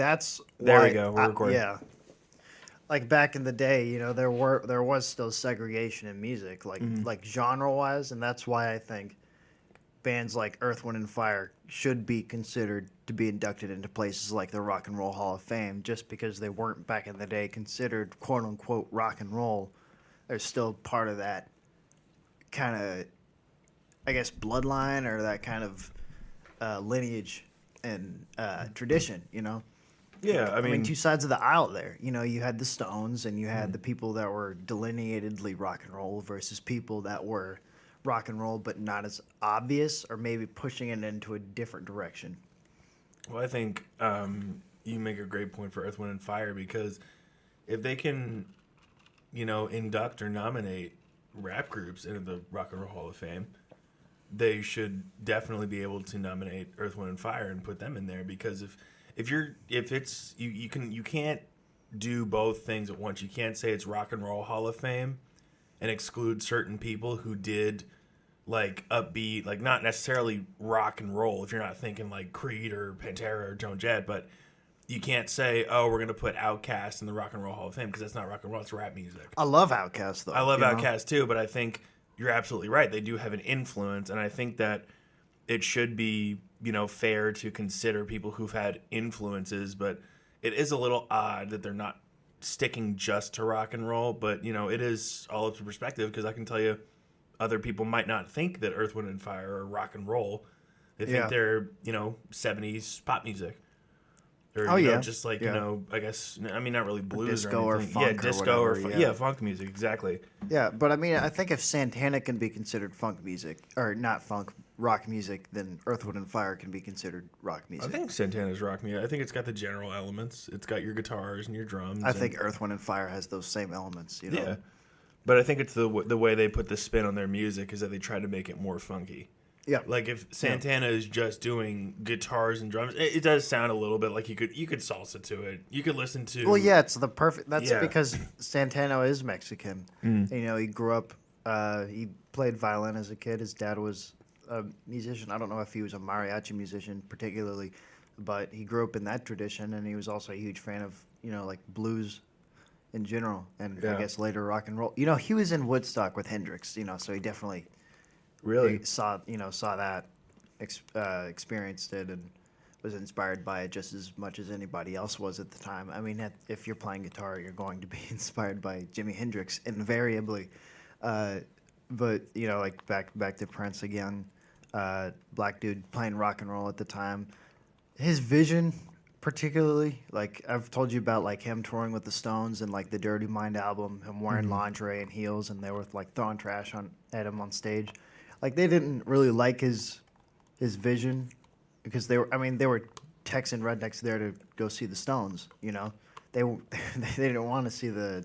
that's There why. we go. We're recording. Yeah, like back in the day, there was still segregation in music, like genre wise, and that's why I think bands like Earth, Wind, and Fire should be considered to be inducted into places like the Rock and Roll Hall of Fame, just because they weren't back in the day considered quote unquote rock and roll. They're still part of that kind of, I guess, bloodline or that kind of lineage and tradition. Yeah, I I mean, mean, two sides of the aisle there. You had the Stones and you had the people that were delineatedly rock and roll versus people that were rock and roll but not as obvious or maybe pushing it into a different direction. well, I think you make a great point for Earth, Wind, and Fire because if they can, induct or nominate rap groups into the Rock and Roll Hall of Fame, they should definitely be able to nominate Earth, Wind, and Fire and put them in there because if it's you can't do both things at once. You can't say it's Rock and Roll Hall of Fame and exclude certain people who did like upbeat, like not necessarily rock and roll if you're not thinking like Creed or Pantera or Joan Jett, but you can't say, oh, we're going to put Outkast in the Rock and Roll Hall of Fame because that's not rock and roll, it's rap music. I love Outkast, though. I love Outkast too, but I think you're absolutely right. They do have an influence, and I think that it should be, fair to consider people who've had influences, but it is a little odd that they're not sticking just to rock and roll, but, it is all up to perspective because I can tell you other people might not think that Earth, Wind, and Fire are rock and roll. They think they're, 70s pop music. Or, just like, I guess, I mean, not really blues disco or or anything. funk Disco or whatever, funk music, exactly. Yeah, but I mean, I think if Santana can be considered funk music, or not funk, rock music, then Earth, Wind, and Fire can be considered rock music. I think Santana's rock music. I think it's got the general elements. It's got your guitars and your drums. I think Earth, Wind, and Fire has those same elements, Yeah. But I think it's the way they put the spin on their music is that they try to make it more funky. Yeah. Like if Santana is just doing guitars and drums, it does sound a little bit like you could salsa to it. You could listen to. Well, yeah, it's the perfect. That's because Santana is Mexican. He grew up. He played violin as a kid. His dad was a musician. I don't know if he was a mariachi musician particularly, but he grew up in that tradition, and he was also a huge fan of like blues in general, and I guess later rock and roll. He was in Woodstock with Hendrix. So he definitely. Really saw that, experienced it, and was inspired by it just as much as anybody else was at the time. I mean, if you're playing guitar, you're going to be inspired by Jimi Hendrix invariably. But like back to Prince again, black dude playing rock and roll at the time. His vision, particularly, like I've told you about, like him touring with the Stones and like the Dirty Mind album, him wearing lingerie and heels, and they were like throwing trash at him on stage. Like they didn't really like his vision because they were Texan rednecks there to go see the Stones. They didn't want to see the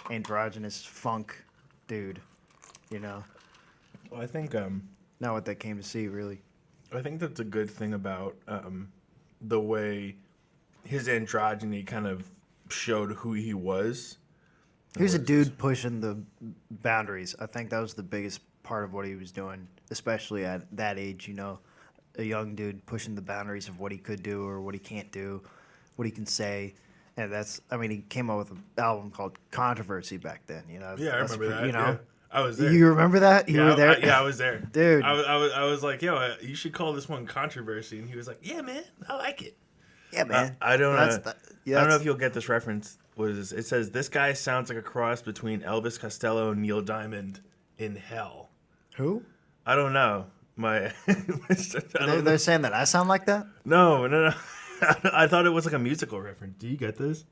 androgynous funk dude. Well, I think Not what they came to see, really. I think that's a good thing about the way his androgyny kind of showed who he was. He was a dude pushing the boundaries. I think that was the biggest part of what he was doing, especially at that age, a young dude pushing the boundaries of what he could do or what he can't do, what he can say. And he came out with an album called Controversy back then, Yeah, I remember that. Yeah. I was there. You remember that? You were there? I was there. Dude. I was like, yo, you should call this one Controversy. And he was like, yeah, man, I like it. Yeah, man. I don't know if you'll get this reference. It says, this guy sounds like a cross between Elvis Costello and Neil Diamond in hell. Who? I don't know. They're saying that I sound like that? No. I thought it was like a musical reference. Do you get this?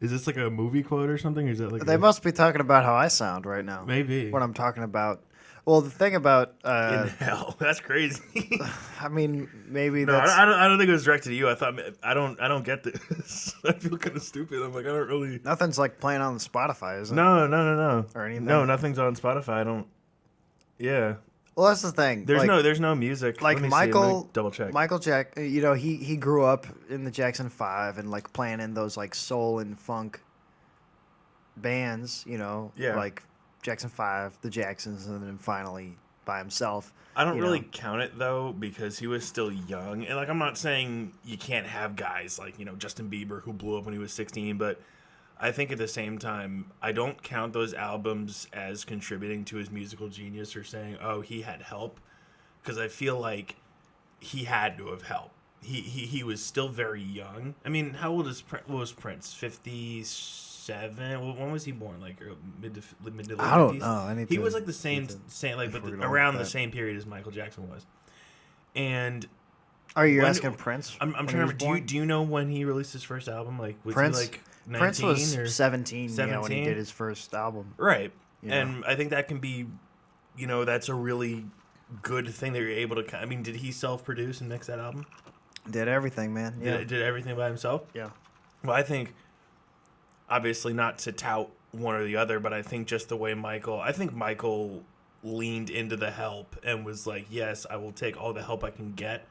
Is this like a movie quote or something? Or is that like they must be talking about how I sound right now. Maybe. What I'm talking about. Well, the thing about in hell, that's crazy. I mean, maybe no, that's... I don't think it was directed to you. I don't get this. I feel kind of stupid. I'm like, I don't really. Nothing's like playing on Spotify, is it? No. Or anything. No, nothing's on Spotify. I don't. Yeah. Well, that's the thing. There's no music. Like Michael, double check. Michael Jack, he grew up in the Jackson 5 and like playing in those like soul and funk bands, like Jackson 5, the Jacksons, and then finally by himself. I don't you really know. count it though because he was still young, and like I'm not saying you can't have guys like Justin Bieber who blew up when he was 16, but I think at the same time I don't count those albums as contributing to his musical genius or saying oh he had help, because I feel like he had to have help. He was still very young. I mean, how old what was Prince? 57? When was he born? Like mid to late 50s? I don't know. I need He to was like the same like, but around the same period as Michael Jackson was. And are you asking Prince? I'm trying to remember. Do you know when he released his first album? Like was Prince, he like 19 Prince was or 17, 17? when he did his first album. Right. You And I think that can be, that's a really good thing that you're able to. I mean, did he self-produce and mix that album? Did everything, man. Yeah. Did everything by himself? Yeah. Well, I think, obviously not to tout one or the other, but I think just the way Michael leaned into the help and was like, yes, I will take all the help I can get,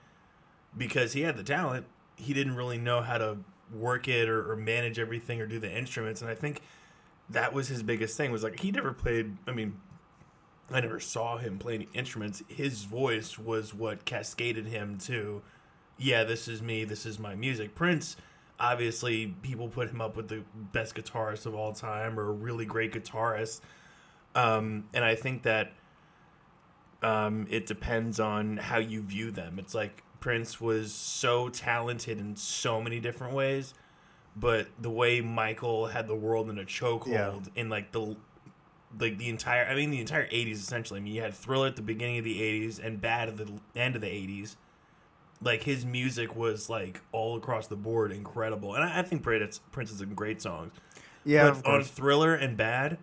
because he had the talent. He didn't really know how to work it or manage everything or do the instruments. And I think that was his biggest thing, was like, he never played, I mean, I never saw him play any instruments. His voice was what cascaded him to, yeah, this is me, this is my music. Prince, obviously, people put him up with the best guitarist of all time or a really great guitarist. And I think that it depends on how you view them. It's like Prince was so talented in so many different ways, but the way Michael had the world in a chokehold in like the entire 80s essentially. I mean, you had Thriller at the beginning of the 80s and Bad at the end of the 80s. Like, his music was like all across the board incredible, and I think Prince has some great songs. Yeah, but on Thriller and Bad,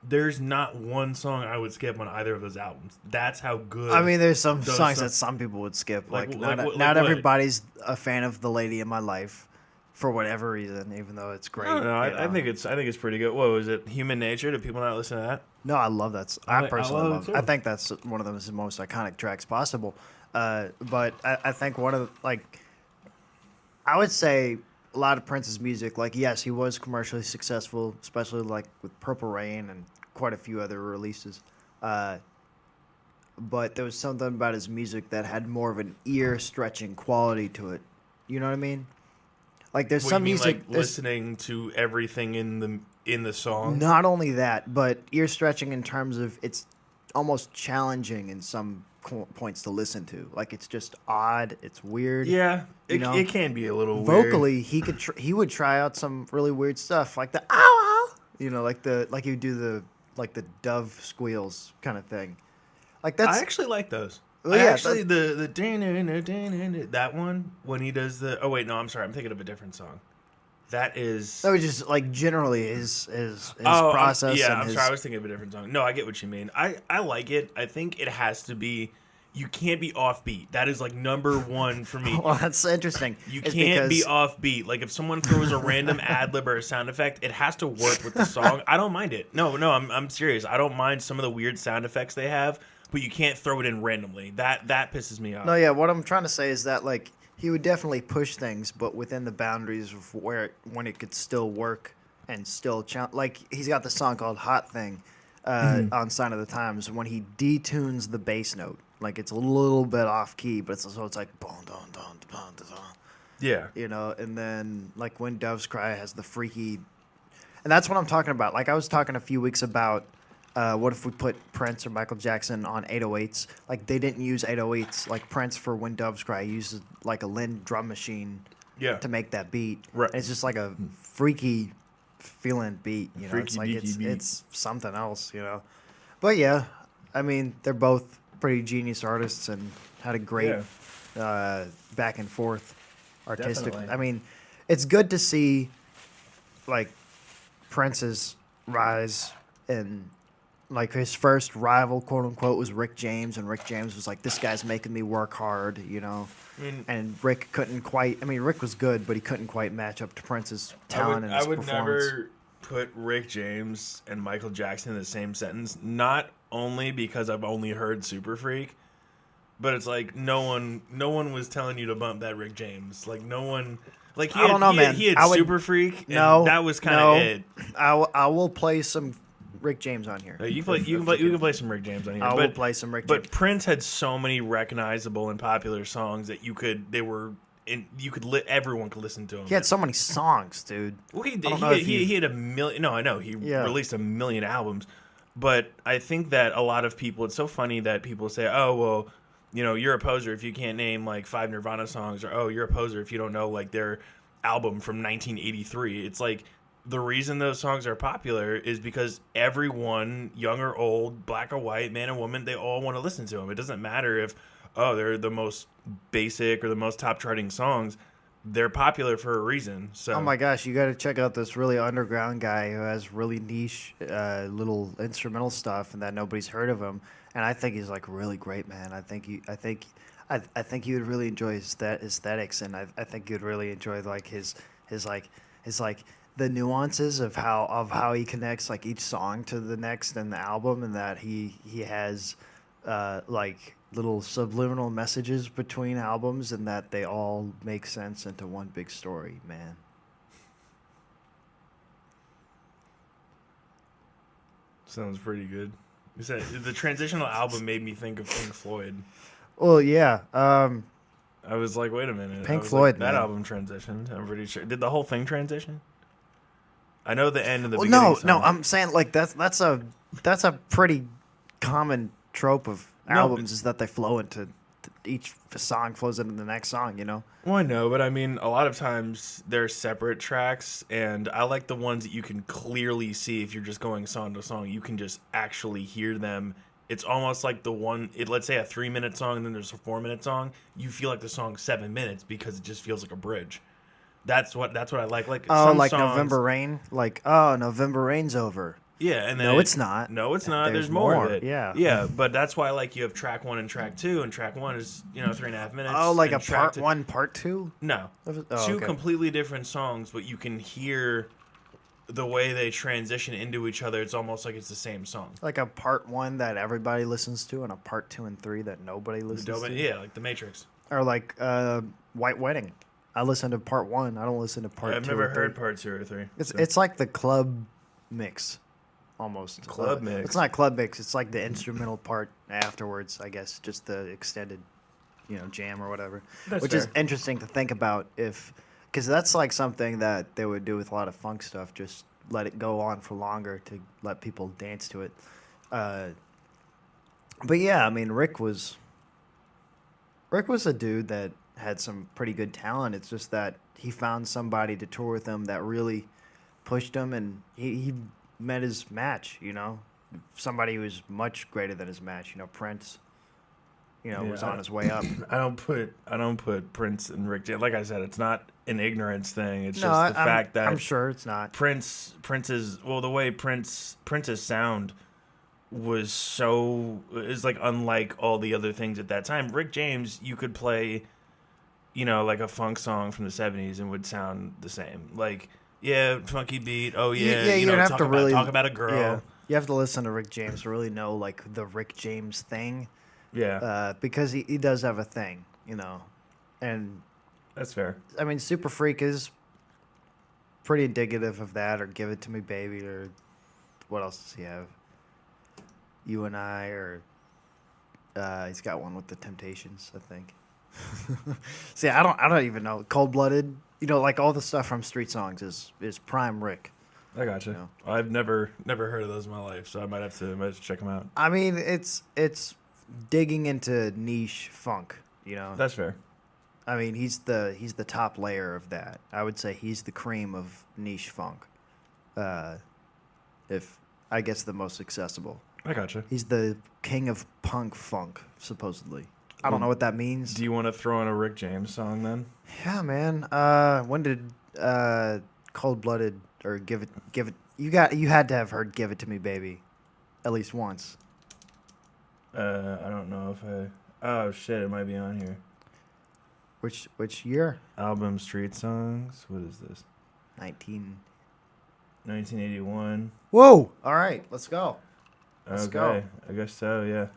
there's not one song I would skip on either of those albums. That's how good. I mean, there's some songs that some people would skip. Not everybody's a fan of "The Lady in My Life" for whatever reason, even though it's great. No, I think it's pretty good. What was it? Human Nature? Do people not listen to that? No, I love that. I personally love it. I too. think that's one of the most iconic tracks possible. But I think one of I would say a lot of Prince's music, like, yes, he was commercially successful, especially like with Purple Rain and quite a few other releases. But there was something about his music that had more of an ear-stretching quality to it. You know what I mean? Like, there's some music, like listening to everything in the song. Not only that, but ear-stretching in terms of it's almost challenging in some points to listen to. Like, it's just odd, it's weird. Yeah, it can be a little weird. Vocally, he would try out some really weird stuff, like the ow, like he would do the dove squeals kind of thing. Like, that's I actually like those. Well, yeah, the that one when he does the. Oh wait, no, I'm sorry, I'm thinking of a different song. That was just like generally his process. I'm sorry, I was thinking of a different song. No, I get what you mean. I like it. I think it has to be. You can't be offbeat. That is like number one for me. Well, that's interesting. You can't be offbeat. Like, if someone throws a random ad lib or a sound effect, it has to work with the song. I don't mind it. No, I'm serious. I don't mind some of the weird sound effects they have, but you can't throw it in randomly. That pisses me off. No, yeah. What I'm trying to say is that, like, he would definitely push things, but within the boundaries of when it could still work and still like, he's got the song called "Hot Thing" on Sign of the Times, when he detunes the bass note. Like, it's a little bit off key, but it's like boom, dun, dun, dun, dun, dun. Yeah. And then, like, When Doves Cry has the freaky, and that's what I'm talking about. Like, I was talking a few weeks about what if we put Prince or Michael Jackson on 808s? Like, they didn't use 808s. Like, Prince for When Doves Cry uses like a Lynn drum machine to make that beat. Right. And it's just like a freaky feeling beat. Freaky, it's like beat. it's something else. But yeah, I mean, they're both pretty genius artists and had a great back and forth artistic. Definitely. I mean, it's good to see like Prince's rise, and like his first rival, quote unquote, was Rick James, and Rick James was like, this guy's making me work hard, and Rick couldn't quite. I mean, Rick was good, but he couldn't quite match up to Prince's talent and his performance. Never put Rick James and Michael Jackson in the same sentence, not only because I've only heard Super Freak, but it's like no one was telling you to bump that Rick James. Like, no one, like, man. He had Super Freak, and that was kind of it. I will play some Rick James on here. You can play some Rick James on here. I will play some Rick James. But Prince had so many recognizable and popular songs that everyone could listen to him. He had so many songs, dude. Well, he had a million. No, I know he released a million albums, but I think that a lot of people. It's so funny that people say, "Oh, well, you're a poser if you can't name like 5 Nirvana songs," or "Oh, you're a poser if you don't know like their album from 1983." It's like the reason those songs are popular is because everyone, young or old, black or white, man or woman, they all want to listen to them. It doesn't matter if they're the most basic or the most top charting songs. They're popular for a reason. So. Oh my gosh, you got to check out this really underground guy who has really niche little instrumental stuff and that nobody's heard of him. And I think he's like really great, man. I think you would really enjoy his aesthetics, and I think you'd really enjoy like his the nuances of how he connects like each song to the next in the album, and that he has like little subliminal messages between albums, and that they all make sense into one big story, man. Sounds pretty good. You said the transitional album made me think of Pink Floyd. Well, yeah. I was like, wait a minute. Pink Floyd, that man. album transitioned. I'm pretty sure. Did the whole thing transition? I know the end and the Well, beginning. no. I'm saying like that's a pretty common trope of albums is that they flow into each song flows into the next song. Well, I know, but I mean, a lot of times they're separate tracks, and I like the ones that you can clearly see if you're just going song to song. You can just actually hear them. It's almost like let's say a 3-minute song, and then there's a 4-minute song. You feel like the song's 7 minutes because it just feels like a bridge. That's what I like. Like some like songs, November Rain. Like, November Rain's over. Yeah, and then No, it's not. No, it's not. There's more of it. Yeah. But that's why like you have track 1 and track 2, and track 1 is 3.5 minutes. Oh, like and a track part 2 1, part 2? No, two okay. completely different songs, but you can hear the way they transition into each other. It's almost like it's the same song. Like a part 1 that everybody listens to, and a part 2 and 3 that nobody listens to. Yeah, like The Matrix. Or like White Wedding. I listen to part 1. I don't listen to part 2. I've never or 3. heard part 2 or 3. It's like the club mix, almost. Club mix. It's not club mix. It's like the instrumental part afterwards, I guess. Just the extended, jam or whatever. Which is interesting to think about because that's like something that they would do with a lot of funk stuff. Just let it go on for longer to let people dance to it. But yeah, I mean, Rick was a dude that had some pretty good talent. It's just that he found somebody to tour with him that really pushed him, and he met his match, somebody who was much greater than his match. Prince, was on his way up. I don't put Prince and Rick James. Like I said, it's not an ignorance thing. It's No, just the fact that I'm sure it's not. Prince's the way Prince's sound is like unlike all the other things at that time. Rick James, you could play like a funk song from the 70s and would sound the same. Like, yeah, funky beat. Oh yeah, you don't have to really talk about a girl. Yeah, you have to listen to Rick James to really know like the Rick James thing. Yeah, because he does have a thing, and that's fair. I mean, Super Freak is pretty indicative of that, or Give It To Me Baby, or what else does he have? You and I, or he's got one with the Temptations, I think. See, I don't even know. Cold Blooded, like all the stuff from Street Songs is prime Rick. I gotcha. I've never heard of those in my life, so I might have to check them out. I mean, it's digging into niche funk, That's fair. I mean, he's the top layer of that. I would say he's the cream of niche funk. If I guess the most accessible. I gotcha. He's the king of punk funk, supposedly. I don't know what that means. Do you want to throw in a Rick James song then? Yeah, man. When did Cold Blooded or Give It you had to have heard Give It To Me Baby at least once. I don't know if I oh shit, it might be on here. Which year? Album Street Songs. What is this? 1981. Whoa! All right, let's go. Let's go. I guess so, yeah.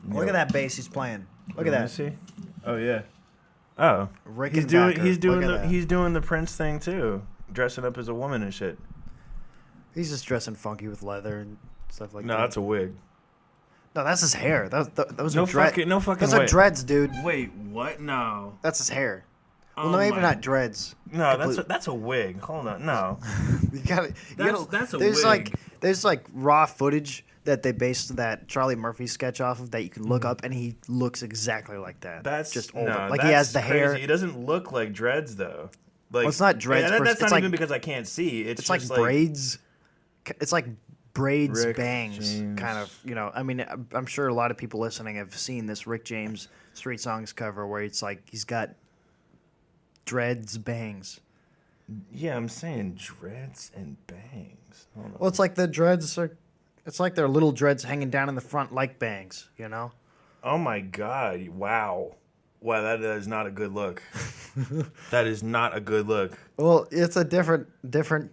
Look at that bass he's playing. Look at that. See? Oh yeah. Oh. He's doing the Prince thing too, dressing up as a woman and shit. He's just dressing funky with leather and stuff like No, that. that's a wig. No, that's his hair. Those No are dread. fucking, no fucking Those way. are dreads, dude. Wait, what? No. That's his hair. Well, Oh no, maybe my- not dreads. No, Complete- that's a wig. Hold on, no. You gotta. That's a there's wig. there's like raw footage that they based that Charlie Murphy sketch off of that you can look up, and he looks exactly like that. That's just older. No, like that's he has the crazy. hair. It doesn't look like dreads though. Like Well, it's not dreads, Yeah, but that's it's not like- even because I can't see. It's It's like just braids. It's like braids, Rick bangs, James. kind of. You know, I mean, I'm sure a lot of people listening have seen this Rick James Street Songs cover where it's like he's got dreads, bangs. Yeah, I'm saying dreads and bangs. Hold on. Well, it's like the dreads are. It's like their little dreads hanging down in the front like bangs. You know. Oh my god! Wow, wow, that is not a good look. That is not a good look. Well, it's a different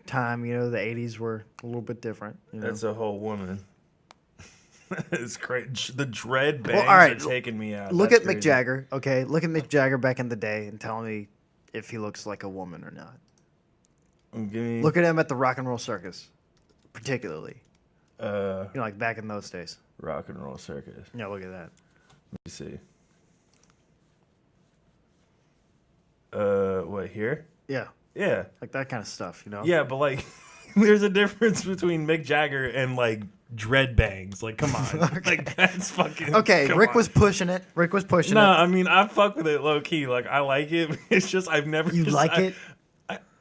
time. You know, the '80s were a little bit different. You know? That's a whole woman. It's great. The dread bangs Well, all right, are taking me out. Look That's at Mick crazy. Jagger. Okay, look at Mick Jagger back in the day and tell me if he looks like a woman or not. Give me, Look at him at the Rock and Roll Circus, particularly. uh, You know, like back in those days. rock and roll circus. Yeah, look at that. Let me see. What here? Yeah, Yeah, like that kind of stuff. You know. yeah, but like, there's a difference between Mick Jagger and like dread bangs. Like, come on, like that's fucking. Okay, come Rick on. was pushing it. Rick was pushing No, it. I mean I fuck with it low key. Like I like it. It's just I've never. You just, like it?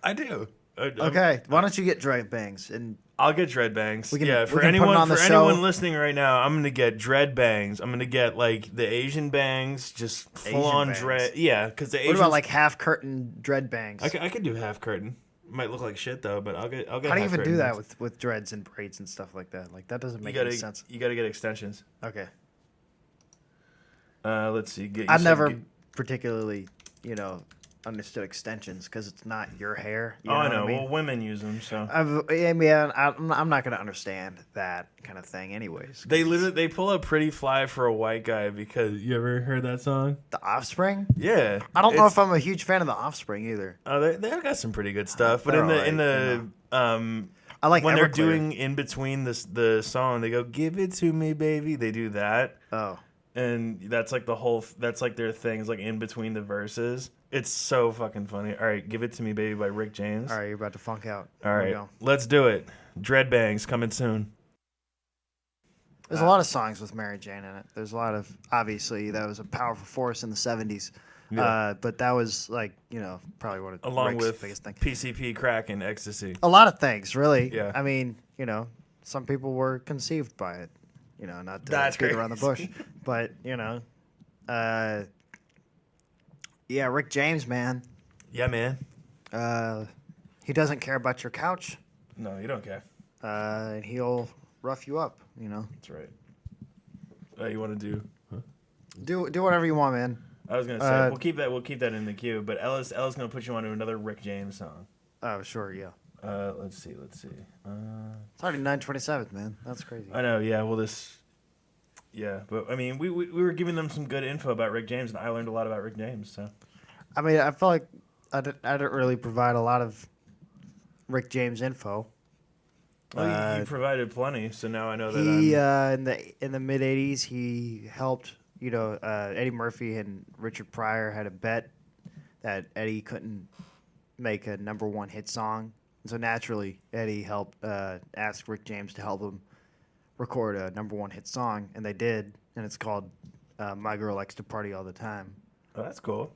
I do. Okay, why don't you get dread bangs and I'll get dread bangs. We can- Yeah, we for can put it anyone on the for show. anyone listening right now, I'm gonna get dread bangs. I'm gonna get like the Asian bangs, just full Asian on bangs. dread. Yeah, because the what Asians. about like half curtain dread bangs? I could do half curtain. Might look like shit though, but I'll get. How do you half even curtain do that bangs. with dreads and braids and stuff like that? Like that doesn't You make gotta any sense. you gotta get extensions. Okay, Let's see. I never particularly, you know, understood extensions because it's not your hair. You Oh, I what know. mean? Well, women use them, so I mean, I'm not gonna understand that kind of thing, anyways. they pull up "Pretty Fly" for a white guy because you ever heard that song? The Offspring. Yeah, I don't know It's- if I'm a huge fan of the Offspring either. they've got some pretty good stuff, but They're in alright, the I like when they're Everclear. doing in between the song, they go "Give it to me, baby." They do that, Oh, and that's like that's like their thing. Is like in between the verses. It's so fucking funny. All right, "Give It to Me, Baby" by Rick James. all right, you're about to funk out. All Here we right, go. let's do it. Dread bangs coming soon. There's a lot of songs with Mary Jane in it. There's a lot of obviously that was a powerful force in the '70s. Yeah. But that was like probably one of Along Rick's with biggest things. PCP, crack, and ecstasy. A lot of things, really. Yeah. I mean, some people were conceived by it. Not to That's beat around the bush, crazy. but yeah, Rick James, man. Yeah, man. He doesn't care about your couch, No, you don't care. and he'll rough you up. That's right. You want to do? Do whatever you want, man. I was gonna say we'll keep that in the queue. But Ellis gonna put you onto another Rick James song. Oh, sure, yeah. Let's see. It's already 9:27, man. That's crazy. I know. Yeah. Well, Yeah, but I mean, we were giving them some good info about Rick James, and I learned a lot about Rick James. So I mean, I felt like I didn't really provide a lot of Rick James info. well, you provided plenty, so now I know that He I'm. in the mid '80s, he helped. Eddie Murphy and Richard Pryor had a bet that Eddie couldn't make a #1 hit song, and so naturally Eddie helped ask Rick James to help him record a #1 hit song, and they did, and it's called "My Girl Likes to Party All the Time." Oh, that's cool.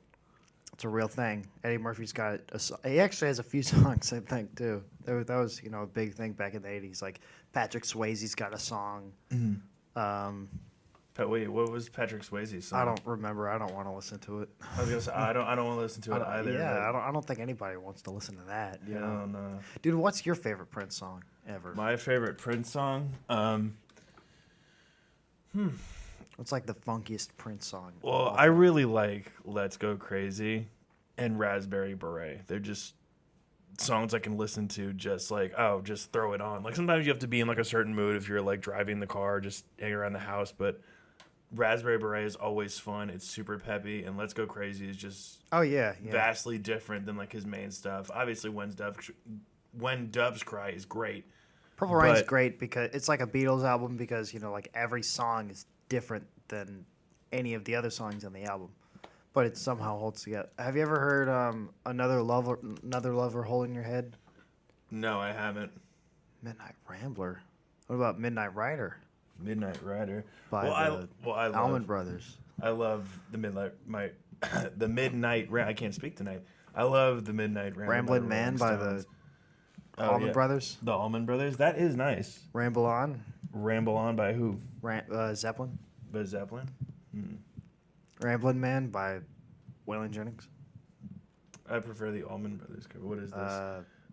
It's a real thing. Eddie Murphy's got he actually has a few songs, I think, too. That was a big thing back in the '80s. Like Patrick Swayze's got a song. But wait, what was Patrick Swayze's song? I don't remember. I don't want to listen to it. I was gonna say I don't want to listen to it either. Yeah, I don't think anybody wants to listen to that. but, no. Dude, what's your favorite Prince song ever? My favorite Prince song. What's like the funkiest Prince song? Well, I really like "Let's Go Crazy" and "Raspberry Beret." They're just songs I can listen to, just like just throw it on. Like sometimes you have to be in like a certain mood if you're like driving the car, just hanging around the house. But "Raspberry Beret" is always fun. It's super peppy, and "Let's Go Crazy" is just Oh yeah. vastly different than like his main stuff. Obviously, "When Doves Cry" is great, Purple Rain's But great because it's like a Beatles album because like every song is different than any of the other songs on the album, but it somehow holds together. Have you ever heard Another Lover Hole in Your Head? no, I haven't. Midnight Rambler. What about Midnight Rider Midnight Rider. by I Allman Brothers? I love the I can't speak tonight. I love the Midnight Rambler Ramblin' by Man Rolling by Stones. the Oh, Allman yeah. Brothers. The Allman Brothers. That is nice. Ramble On. Ramble On by who? Zeppelin. By Zeppelin. Ramblin' Man by Waylon Jennings. I prefer the Allman Brothers cover. What is this?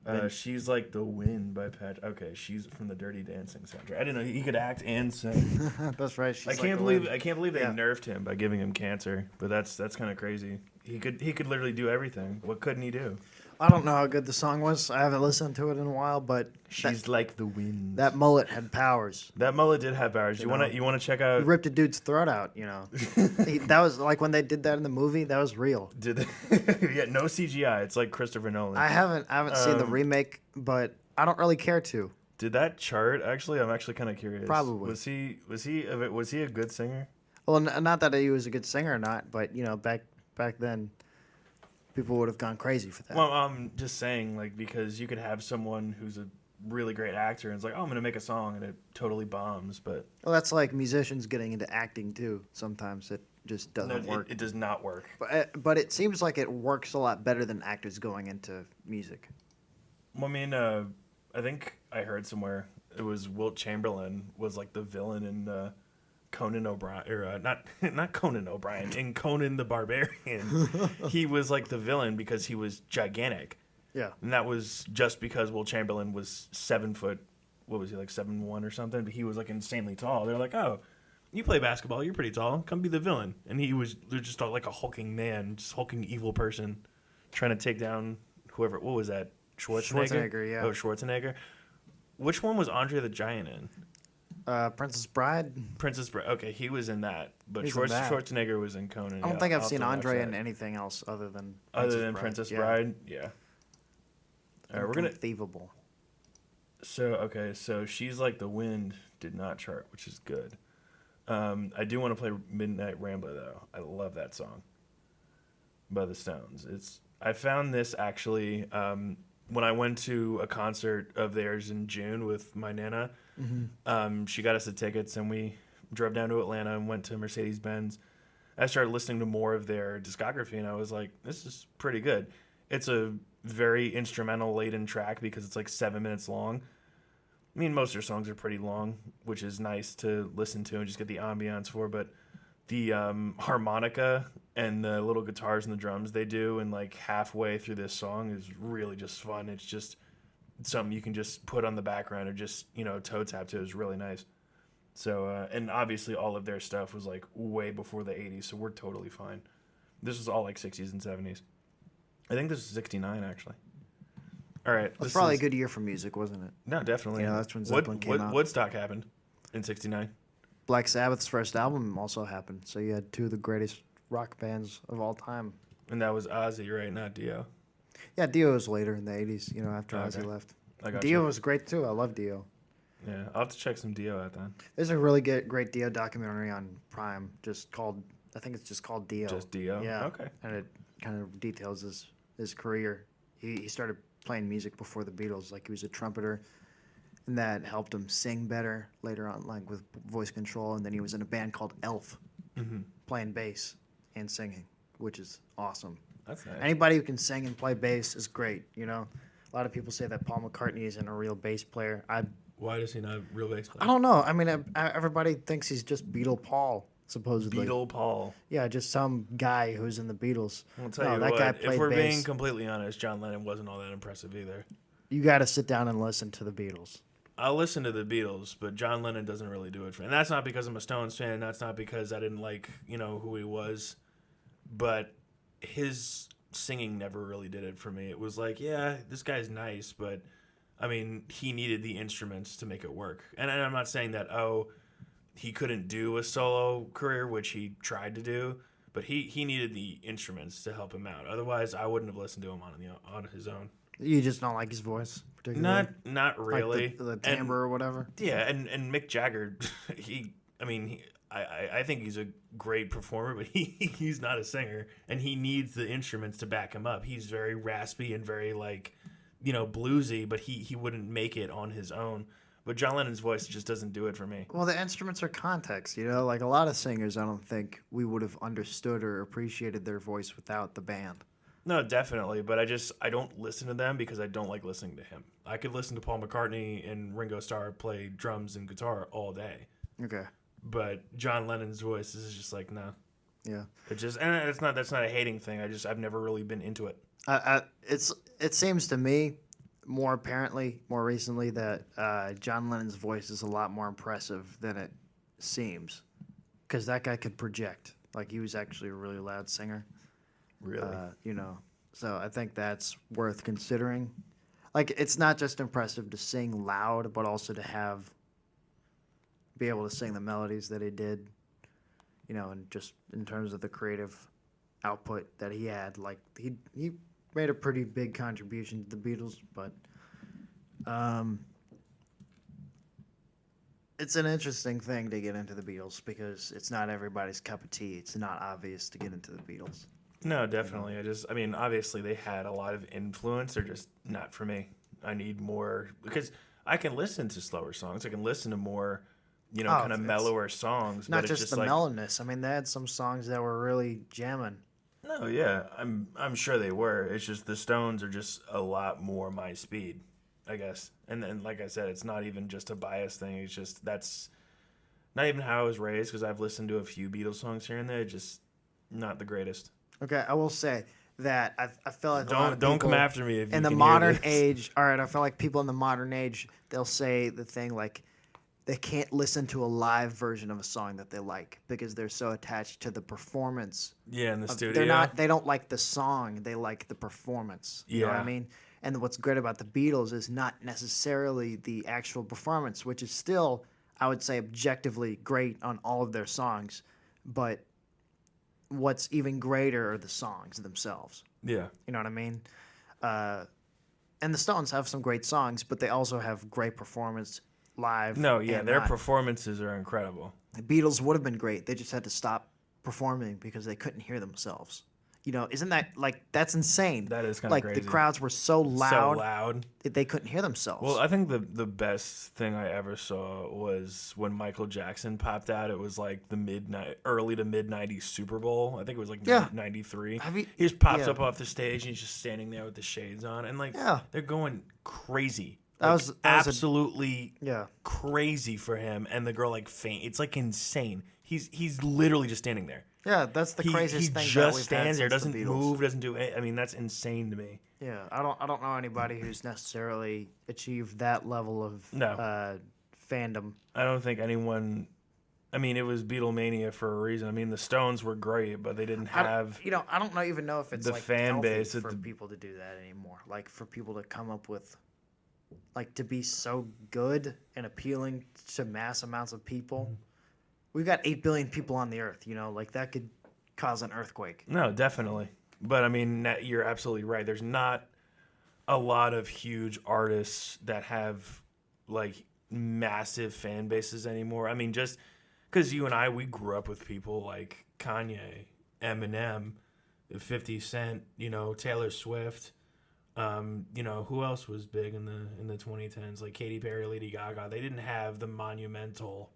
Then- She's Like the Wind by Pat. Okay, she's from the Dirty Dancing soundtrack. I didn't know he could act and sing. That's right. She's I like can't the believe wind. they Yeah. nerfed him by giving him cancer. But that's kind of crazy. He could literally do everything. What couldn't he do? I don't know how good the song was. I haven't listened to it in a while, but She's like the wind. that mullet had powers. That mullet did have powers. You know. You wanna check He out? ripped a dude's throat out. That was like when they did that in the movie. That was real. Did they? Yeah, no CGI. It's like Christopher Nolan. I haven't seen the remake, but I don't really care to. Did that chart? Actually, I'm actually kind of curious. Probably. Was he a good singer? Well, not that he was a good singer or not, but back then, people would have gone crazy for that. Well, I'm just saying, like, because you could have someone who's a really great actor and it's like, oh, I'm gonna make a song and it totally bombs, but Well, that's like musicians getting into acting too. Sometimes it just doesn't work. It does not work. But it seems like it works a lot better than actors going into music. Well, I mean, I think I heard somewhere it was Wilt Chamberlain was like the villain in Conan O'Brien, or not Conan O'Brien, in Conan the Barbarian. He was like the villain because he was gigantic, Yeah. and that was just because Wilt Chamberlain was 7 foot. What was he, like 7'1" or something? But he was like insanely tall. They're like, oh, you play basketball, you're pretty tall. Come be the villain. And he was just like a hulking man, just hulking evil person, trying to take down whoever. What was that? Schwarzenegger, yeah. Oh, Schwarzenegger. Which one was Andre the Giant in? Princess Bride. Princess Bride. Okay, he was in that, but He's in that. Schwarzenegger was in Conan. I don't think I've seen I'll have to watch Andre in that. anything else other than Princess Yeah. Bride. Yeah. All right, we're gonna. Unconceivable. So She's Like the Wind did not chart, which is good. I do want to play Midnight Rambler though. I love that song by the Stones. I found this actually when I went to a concert of theirs in June with my nana. She got us the tickets and we drove down to Atlanta and went to Mercedes-Benz. I started listening to more of their discography and I was like, this is pretty good. It's a very instrumental laden track because it's like 7 minutes long. I mean, most of their songs are pretty long, which is nice to listen to and just get the ambiance for. But the harmonica and the little guitars and the drums they do and like halfway through this song is really just fun. It's just something you can just put on the background or just, toe tap to. Is really nice. So, and obviously all of their stuff was like way before the 80s, so we're totally fine. This was all like 60s and 70s. I think this is 69, actually. All right. It's probably a good year for music, wasn't it? No, definitely. Yeah, that's when Zeppelin came out. Woodstock happened in 69. Black Sabbath's first album also happened, so you had two of the greatest rock bands of all time. And that was Ozzy, right? Not Dio. Yeah, Dio was later in the 80s, after Okay. Ozzy left. I got Dio you. was great too. I love Dio. Yeah, I'll have to check some Dio out then. There's a really great Dio documentary on Prime, I think it's just called Dio. Just Dio? Yeah. Okay. And it kind of details his career. He started playing music before the Beatles. Like, he was a trumpeter, and that helped him sing better later on, like with voice control. And then he was in a band called Elf, playing bass and singing, which is awesome. That's nice. Anybody who can sing and play bass is great. A lot of people say that Paul McCartney isn't a real bass player. Why does he not have real bass player? I don't know. I mean, everybody thinks he's just Beatle Paul, supposedly. Beatle Paul. Yeah, just some guy who's in the Beatles. I'll tell No, you that what, guy played if we're bass. being completely honest, John Lennon wasn't all that impressive either. You got to sit down and listen to the Beatles. I'll listen to the Beatles, but John Lennon doesn't really do it for me. And that's not because I'm a Stones fan. That's not because I didn't like, who he was. But his singing never really did it for me. It was like, yeah, this guy's nice, but, I mean, he needed the instruments to make it work. And I'm not saying that, he couldn't do a solo career, which he tried to do, but he needed the instruments to help him out. Otherwise, I wouldn't have listened to him on his own. You just don't like his voice particularly? Not really. Like the timbre or whatever? And Mick Jagger, I think he's a great performer, but he's not a singer, and he needs the instruments to back him up. He's very raspy and very bluesy, but he wouldn't make it on his own. But John Lennon's voice just doesn't do it for me. Well, the instruments are context, like a lot of singers, I don't think we would have understood or appreciated their voice without the band. No, definitely, but I don't listen to them because I don't like listening to him. I could listen to Paul McCartney and Ringo Starr play drums and guitar all day. Okay. But John Lennon's voice is just like, no. Yeah. That's not a hating thing. I've never really been into it. It seems to me more recently that John Lennon's voice is a lot more impressive than it seems, because that guy could project. Like, he was actually a really loud singer. Really? So I think that's worth considering. Like, it's not just impressive to sing loud, but also to be able to sing the melodies that he did, and just in terms of the creative output that he had. Like, he made a pretty big contribution to the Beatles, but it's an interesting thing to get into the Beatles because it's not everybody's cup of tea. It's not obvious to get into the Beatles. No, definitely. Obviously they had a lot of influence. They're just not for me. I need more, because I can listen to slower songs. I can listen to more, kind of mellower songs. Not but just it's the like, mellowness. I mean, they had some songs that were really jamming. No, yeah, I'm sure they were. It's just the Stones are just a lot more my speed, I guess. And then, like I said, it's not even just a bias thing. It's just that's not even how I was raised, because I've listened to a few Beatles songs here and there. Just not the greatest. Okay, I will say that I feel like don't come after me if you in the can modern hear this. age. All right, I feel like people in the modern age, they'll say the thing like they can't listen to a live version of a song that they like because they're so attached to the performance. Yeah, in the studio. They don't like the song, they like the performance. You know what I mean? And what's great about the Beatles is not necessarily the actual performance, which is still, I would say, objectively great on all of their songs, but what's even greater are the songs themselves. Yeah. You know what I mean? And the Stones have some great songs, but they also have great performance live. No, yeah, their performances are incredible. The Beatles would have been great. They just had to stop performing because they couldn't hear themselves. Isn't that that's insane? That is kind of crazy. The crowds were so loud that they couldn't hear themselves. Well, I think the best thing I ever saw was when Michael Jackson popped out. It was like the early to mid '90s Super Bowl. I think it was like '93. He just pops up off the stage and he's just standing there with the shades on, and they're going crazy. That was absolutely crazy for him, and the girl faint. It's insane. He's literally just standing there. Yeah, that's the craziest thing. He just stands there, doesn't move, doesn't do anything. I mean, that's insane to me. Yeah, I don't know anybody who's necessarily achieved that level of fandom. I don't think anyone. I mean, it was Beatlemania for a reason. I mean, the Stones were great, but they didn't have. I don't even know if it's the fan base for people to do that anymore. Like, for people to come up with, to be so good and appealing to mass amounts of people. Mm-hmm. We've got 8 billion people on the earth, that could cause an earthquake. No, definitely. But, I mean, you're absolutely right. There's not a lot of huge artists that have, massive fan bases anymore. I mean, just because you and I, we grew up with people like Kanye, Eminem, 50 Cent, Taylor Swift. Who else was big in the 2010s? Like Katy Perry, Lady Gaga. They didn't have the monumental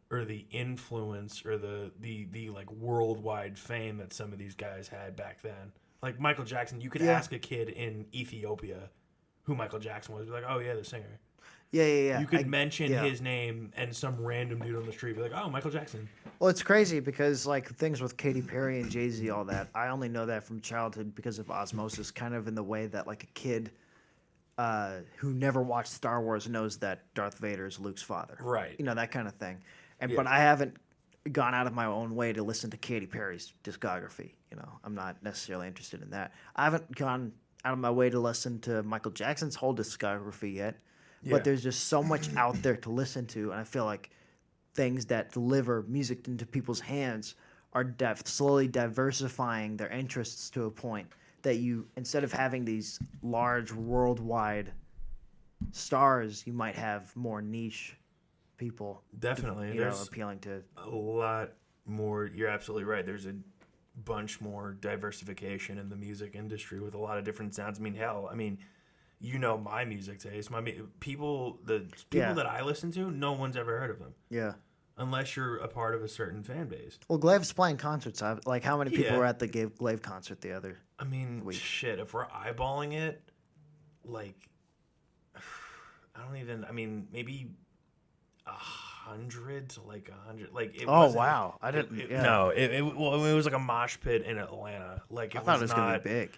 or the influence or the worldwide fame that some of these guys had back then. Like Michael Jackson, you could ask a kid in Ethiopia who Michael Jackson was. Be like, oh yeah, the singer. Yeah. You could mention his name and some random dude on the street be like, oh, Michael Jackson. Well, it's crazy because things with Katy Perry and Jay-Z, all that, I only know that from childhood because of osmosis, kind of in the way that a kid who never watched Star Wars knows that Darth Vader is Luke's father. Right. That kind of thing. But I haven't gone out of my own way to listen to Katy Perry's discography. I'm not necessarily interested in that. I haven't gone out of my way to listen to Michael Jackson's whole discography yet. Yeah. But there's just so much out there to listen to, and I feel like things that deliver music into people's hands are slowly diversifying their interests to a point that you, instead of having these large worldwide stars, you might have more niche people, Definitely. you know, There's appealing to. a lot more. You're absolutely right. There's a bunch more diversification in the music industry with a lot of different sounds. I mean, hell, I mean, you know my music taste. The people Yeah. that I listen to, no one's ever heard of them Yeah. unless you're a part of a certain fan base. Well, Glaive's playing concerts. Like, how many people Yeah. were at the Glaive concert the other I mean, week? shit. If we're eyeballing it, like, I don't even. I mean, maybe 100 to like 100. Like, it Oh, wasn't. wow. I didn't. Yeah. No, well, it was like a mosh pit in Atlanta. Like, I it thought was it was going to not. be big.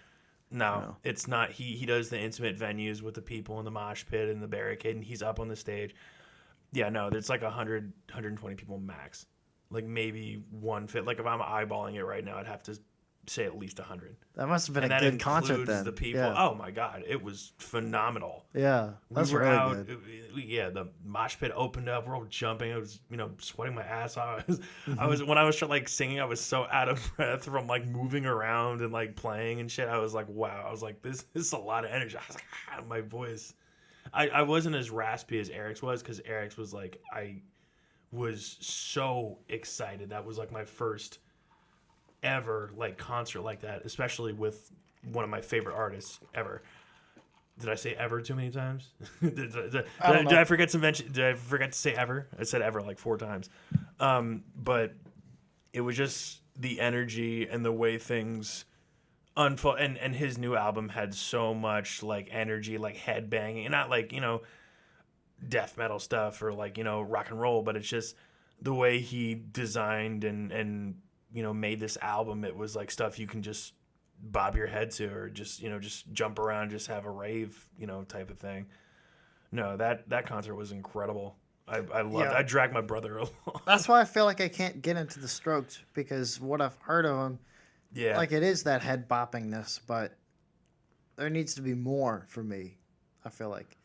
No, No. it's not. He does the intimate venues with the people in the mosh pit and the barricade, and he's up on the stage. Yeah, no, there's like 100, 120 people max. Like maybe one fit. Like if I'm eyeballing it right now, I'd have to say at least 100. That must have been And a that good includes concert then. the people. Yeah. Oh my god, it was phenomenal. Yeah. That's We were really out. good. Yeah, the mosh pit opened up. We're all jumping. I was, sweating my ass off. Mm-hmm. I was when I was like singing. I was so out of breath from like moving around and like playing and shit. I was like, wow. I was like, this is a lot of energy. I was like, my voice. I wasn't as raspy as Eric's was because Eric's was like I was so excited. That was like my first ever like concert like that, especially with one of my favorite artists ever. Did I say ever too many times? Did I forget to mention? Did I forget to say ever? I said ever like 4 times. But it was just the energy and the way things unfold. And his new album had so much like energy, like headbanging, and not like death metal stuff or like rock and roll, but it's just the way he designed and made this album. It was like stuff you can just bob your head to or just just jump around, just have a rave type of thing. No, that concert was incredible. I loved it. I dragged my brother along. That's why I feel like I can't get into the Strokes because what I've heard of them, Yeah, like it is that head boppingness, but there needs to be more for me. I feel like.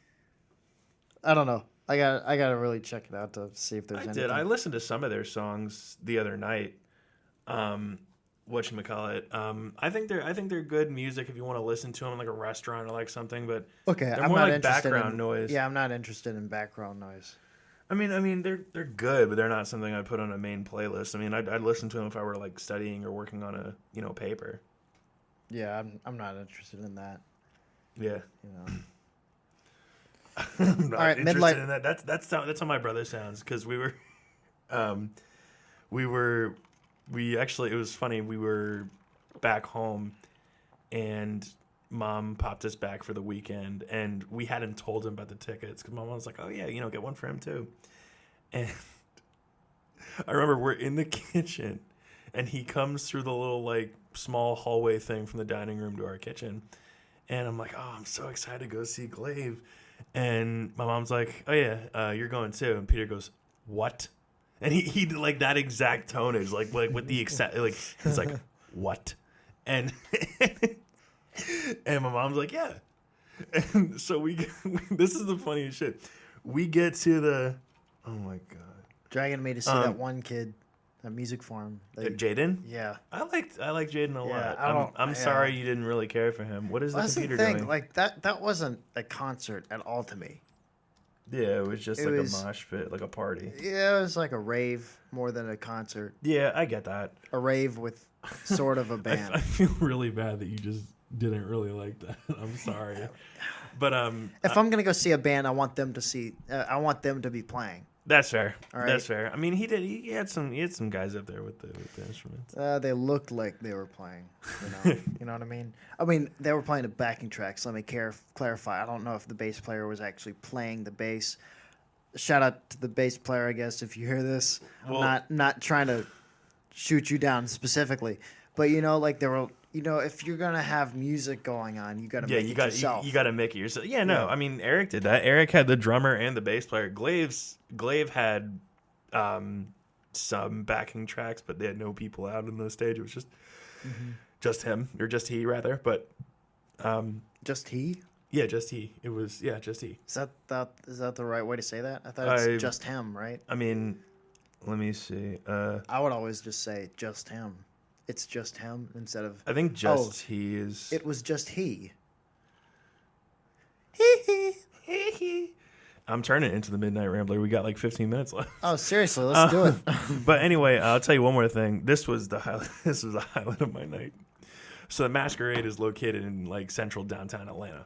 I don't know. I gotta really check it out to see if there's anything. I listened to some of their songs the other night. Whatchamacallit. I think they're good music if you want to listen to them in like a restaurant or like something, but Okay, they're I'm more not like interested background in noise. Yeah, I'm not interested in background noise. I mean they're good, but they're not something I'd put on a main playlist. I mean, I'd listen to them if I were like studying or working on a paper. Yeah, I'm not interested in that. Yeah. You know. I'm not All right, interested midlife- in that. That's how my brother sounds because we actually, it was funny. We were back home and Mom popped us back for the weekend and we hadn't told him about the tickets because Mom was like, oh yeah, get one for him too. And I remember we're in the kitchen and he comes through the little like small hallway thing from the dining room to our kitchen. And I'm like, oh, I'm so excited to go see Glaive. And my mom's like, oh yeah, you're going too. And Peter goes, what? And he did like that exact tone is like with the like he's like, what? And and my mom's like, yeah. And so this is the funniest shit. We get to the, oh my god, Dragging me to see that one kid at Music Farm. Jaden. Yeah. I like Jaden a Yeah, lot. I'm sorry you didn't really care for him. What is the That's the computer thing. doing? Like that wasn't a concert at all to me. Yeah, it was just It like was- a mosh pit, like a party. Yeah, it was like a rave more than a concert. Yeah, I get that. A rave with sort of a I band. feel really bad that you just didn't really like that. I'm sorry, but If I'm gonna go see a band, I want them to be playing. that's fair. All right. That's fair. I mean, he had some guys up there with the instruments. They looked like they were playing. You know what I mean? I mean, they were playing the backing tracks. Let me clarify. I don't know if the bass player was actually playing the bass. Shout out to the bass player, I guess, if you hear this. Well- I'm not trying to shoot you down specifically, but like there were. If you're gonna have music going on, you gotta make it yourself. You got to make it yourself. Yeah, no, Yeah. I mean Eric did that. Eric had the drummer and the bass player. Glaive had some backing tracks, but they had no people out on the stage. It was just him, or just he rather. But Just he? yeah, just he. It was just he. Is that the right way to say that? I thought it's just him, right? I mean, let me see. I would always just say just him. It's just him instead of I think just he is. it was just he. I'm turning it into the Midnight Rambler. We got like 15 minutes left. Oh, seriously, let's do it. But anyway, I'll tell you one more thing. This was the highlight. This was the highlight of my night. So the Masquerade is located in like central downtown Atlanta,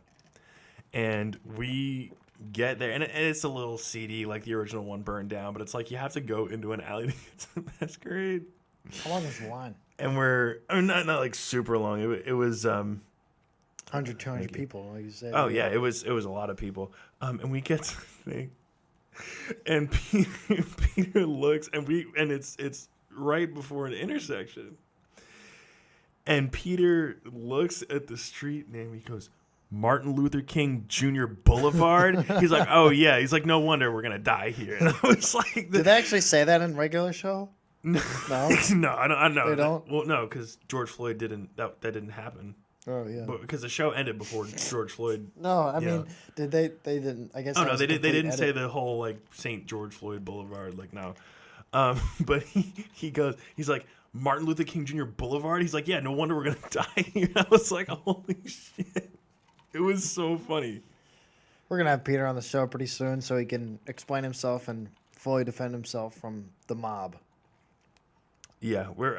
and we get there, and it's a little seedy, like the original one burned down. But it's like you have to go into an alley to get to the Masquerade. How long is the line? And not like super long. It was 100, 200 people, like you said. Oh yeah, it was a lot of people. And we get to the thing, and Peter looks, and it's right before an intersection. And Peter looks at the street name. He goes, Martin Luther King Jr. Boulevard. He's like, oh yeah. He's like, no wonder we're gonna die here. And I was like, did they actually say that in regular show? No, no, I know. They don't. Well, no, because George Floyd didn't. That didn't happen. Oh yeah. But because the show ended before George Floyd. No, I mean, did they? They didn't. I guess. Oh no, they did. They didn't say the whole like St. George Floyd Boulevard. Like no. But he goes. He's like, Martin Luther King Jr. Boulevard. He's like, yeah, no wonder we're gonna die here. I was like, holy shit. It was so funny. We're gonna have Peter on the show pretty soon, so he can explain himself and fully defend himself from the mob. Yeah, we're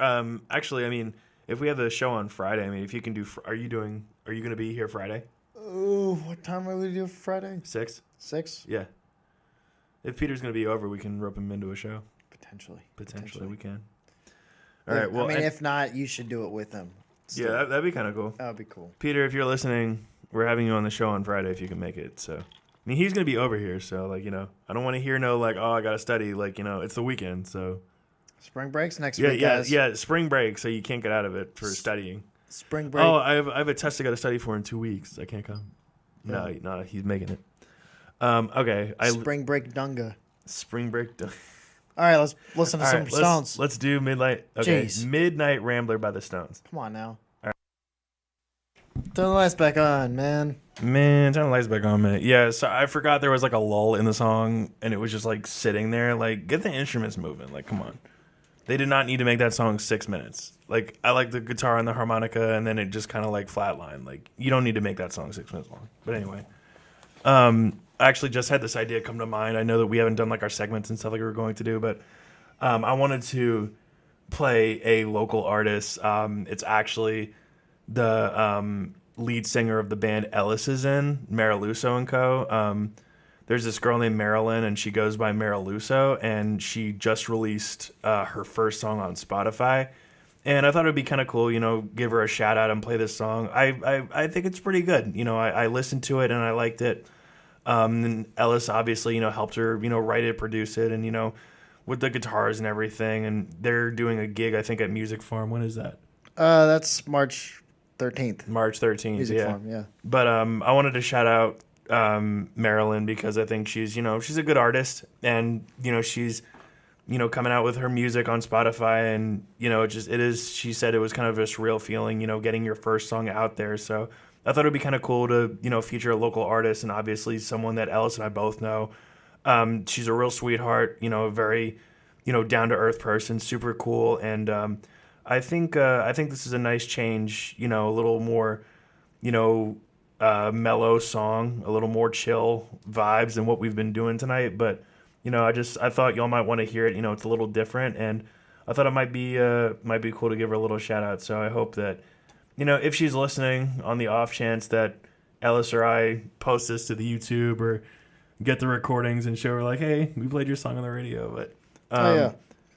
actually. I mean, if we have the show on Friday, I mean, if you can do, are you gonna be here Friday? Oh, what time are we do for Friday? 6. 6? Yeah. If Peter's gonna be over, we can rope him into a show. Potentially, we can. All right. Well, I mean, if not, you should do it with him. Still. Yeah, that'd be kind of cool. That'd be cool. Peter, if you're listening, we're having you on the show on Friday if you can make it. So, I mean, he's gonna be over here, so like I don't want to hear no like, oh, I gotta study. Like it's the weekend, so. Spring breaks next week, guys. Yeah. Spring break, so you can't get out of it for studying. Spring break. Oh, I have a test I got to study for in 2 weeks. I can't come. Yeah. No, he's making it. Okay. Spring break dunga. Spring break. All right, let's listen to some Stones. Let's do Midnight. Okay, Jeez. Midnight Rambler by the Stones. Come on now. All right. Turn the lights back on, man. Man, turn the lights back on, man. Yeah, so I forgot there was like a lull in the song, and it was just like sitting there. Like, get the instruments moving. Like, come on. They did not need to make that song 6 minutes. Like, I like the guitar and the harmonica, and then it just kind of like flatlined. Like, you don't need to make that song 6 minutes long. But anyway, I actually just had this idea come to mind. I know that we haven't done like our segments and stuff like we were going to do, but I wanted to play a local artist. It's actually the lead singer of the band Ellis is in, Mariluso and Co. There's this girl named Marilyn, and she goes by Mariluso, and she just released her first song on Spotify. And I thought it would be kind of cool, give her a shout out and play this song. I think it's pretty good. I listened to it and I liked it. And Ellis obviously, helped her, write it, produce it, and, with the guitars and everything. And they're doing a gig, I think, at Music Farm. When is that? That's March 13th. March 13th, Music Farm, yeah. But I wanted to shout out Marilyn because I think she's a good artist, and she's coming out with her music on Spotify, and she said it was kind of a surreal feeling, getting your first song out there. So I thought it'd be kind of cool to feature a local artist, and obviously someone that Ellis and I both know. She's a real sweetheart, a very down to earth person, super cool, and I think this is a nice change, a little more mellow song, a little more chill vibes than what we've been doing tonight. But I thought y'all might want to hear it. It's a little different, and I thought it might be cool to give her a little shout out. So I hope that if she's listening, on the off chance that Ellis or I post this to the YouTube or get the recordings and show her like, hey, we played your song on the radio. But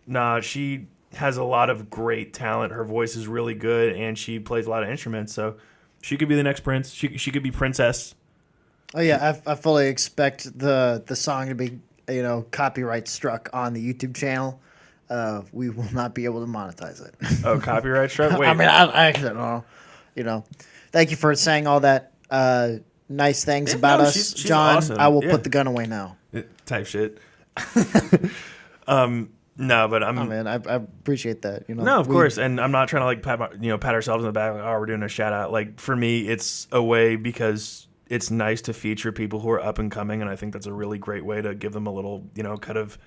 nah, she has a lot of great talent. Her voice is really good, and she plays a lot of instruments. So she could be the next Prince. She could be Princess. Oh yeah, I fully expect the song to be copyright struck on the YouTube channel. We will not be able to monetize it. Oh, copyright struck? Wait. I mean, I actually don't know. Thank you for saying all that nice things about us, she's John. awesome. I will put the gun away now. Type shit. No, but I'm. Oh man, I appreciate that. No, of course, and I'm not trying to like pat ourselves in the back. Like, oh, we're doing a shout out. Like for me, it's a way because it's nice to feature people who are up and coming, and I think that's a really great way to give them a little, kind of,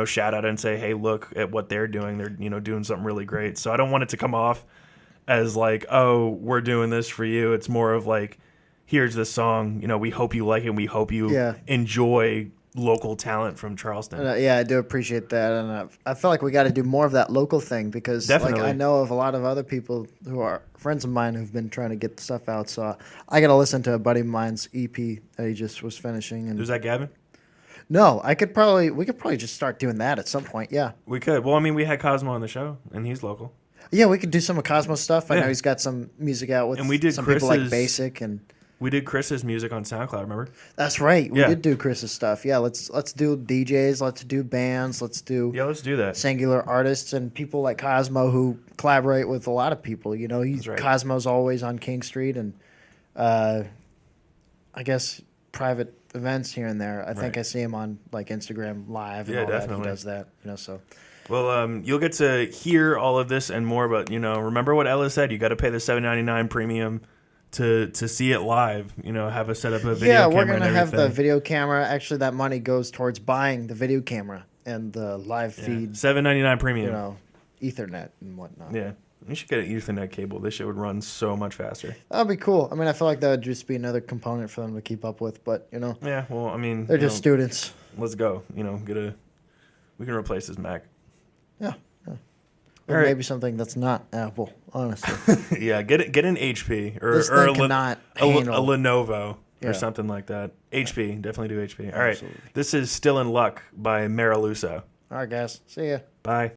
shout out and say, hey, look at what they're doing. They're doing something really great. So I don't want it to come off as like, oh, we're doing this for you. It's more of like, here's this song. We hope you like it. And we hope you enjoy local talent from Charleston. Yeah, I do appreciate that, and I feel like we got to do more of that local thing because, like, Definitely. I know of a lot of other people who are friends of mine who've been trying to get the stuff out. So I got to listen to a buddy of mine's EP that he just was finishing. And Was that Gavin? no, we could probably just start doing that at some point. Yeah, We could. Well, I mean, we had Cosmo on the show, and he's local. yeah, we could do some of Cosmo's stuff. I Yeah. know he's got some music out with And we did some people like Chris's- Basic and. We did Chris's music on SoundCloud, remember? That's right. We Yeah. did do Chris's stuff. Yeah, let's do DJs. Let's do bands. Let's do Yeah, let's do that. singular artists and people like Cosmo who collaborate with a lot of people. You know, That's right. Cosmo's always on King Street and I guess private events here and there. I think Right. I see him on like Instagram Live and Yeah, all that. definitely. He does that. You know, so Well, you'll get to hear all of this and more, but remember what Ellis said. You got to pay the $7.99 premium to see it live. Have a set up a video yeah, camera we're and gonna have the everything. video camera. Actually, that money goes towards buying the video camera and the live feed. $7.99 premium. Ethernet and whatnot. Yeah, you should get an Ethernet cable. This shit would run so much faster. That'd be cool. I mean, I feel like that would just be another component for them to keep up with, but Yeah, well, I mean, they're just students. let's go. We can replace this Mac. Yeah. All Or right. maybe something that's not Apple, honestly. Yeah, get an HP or This or thing cannot a handle. Lenovo Yeah. or something like that. HP, definitely do HP. All right, Absolutely. this is Still in Luck by Mariluso. All right, guys. See ya. Bye.